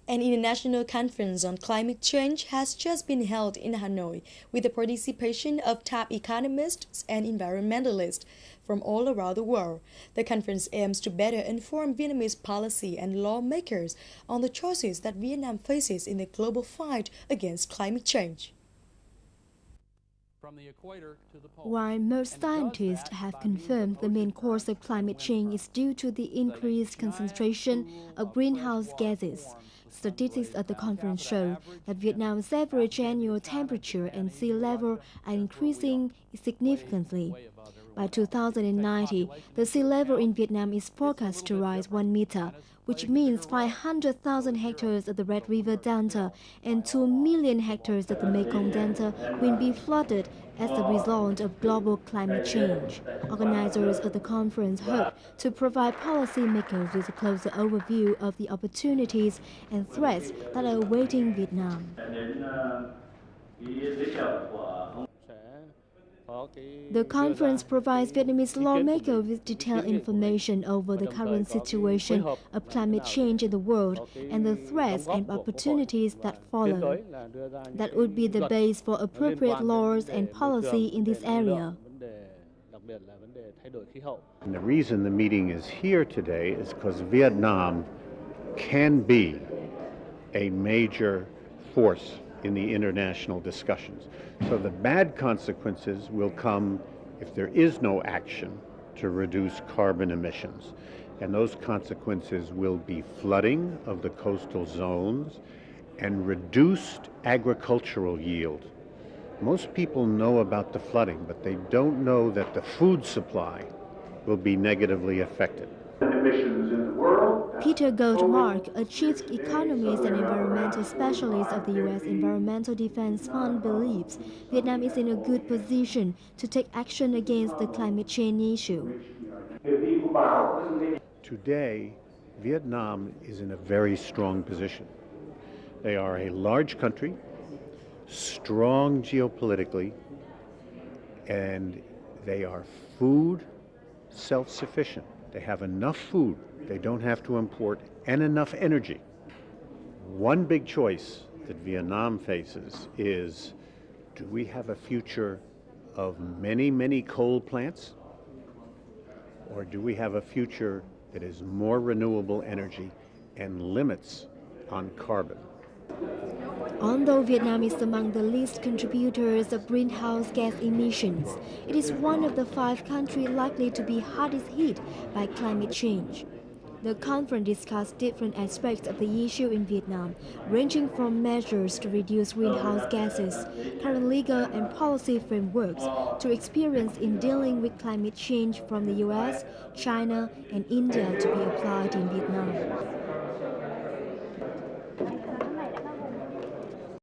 An international conference on climate change has just been held in Hanoi with the participation of top economists and environmentalists from all around the world. The conference aims to better inform Vietnamese policy and lawmakers on the choices that Vietnam faces in the global fight against climate change. While most scientists have confirmed the main cause of climate change is due to the increased concentration of greenhouse gases, statistics at the conference show that Vietnam's average annual temperature and sea level are increasing significantly. By 2090, the sea level in Vietnam is forecast to rise 1 meter, which means 500,000 hectares of the Red River Delta and 2 million hectares of the Mekong Delta will be flooded as a result of global climate change. Organizers of the conference hope to provide policymakers with a closer overview of the opportunities and threats that are awaiting Vietnam. The conference provides Vietnamese lawmakers with detailed information over the current situation of climate change in the world and the threats and opportunities that follow. That would be the base for appropriate laws and policy in this area. And the reason the meeting is here today is because Vietnam can be a major force in the international discussions. So the bad consequences will come if there is no action to reduce carbon emissions. And those consequences will be flooding of the coastal zones and reduced agricultural yield. Most people know about the flooding, but they don't know that the food supply will be negatively affected. Peter Goldmark, a chief economist and environmental specialist of the U.S. Environmental Defense Fund, believes Vietnam is in a good position to take action against the climate change issue. Today, Vietnam is in a very strong position. They are a large country, strong geopolitically, and they are food self-sufficient. They have enough food, they don't have to import, and enough energy. One big choice that Vietnam faces is, do we have a future of many, many coal plants? Or do we have a future that is more renewable energy and limits on carbon? Although Vietnam is among the least contributors of greenhouse gas emissions, it is one of the 5 countries likely to be hardest hit by climate change. The conference discussed different aspects of the issue in Vietnam, ranging from measures to reduce greenhouse gases, current legal and policy frameworks, to experience in dealing with climate change from the US, China, and India to be applied in Vietnam.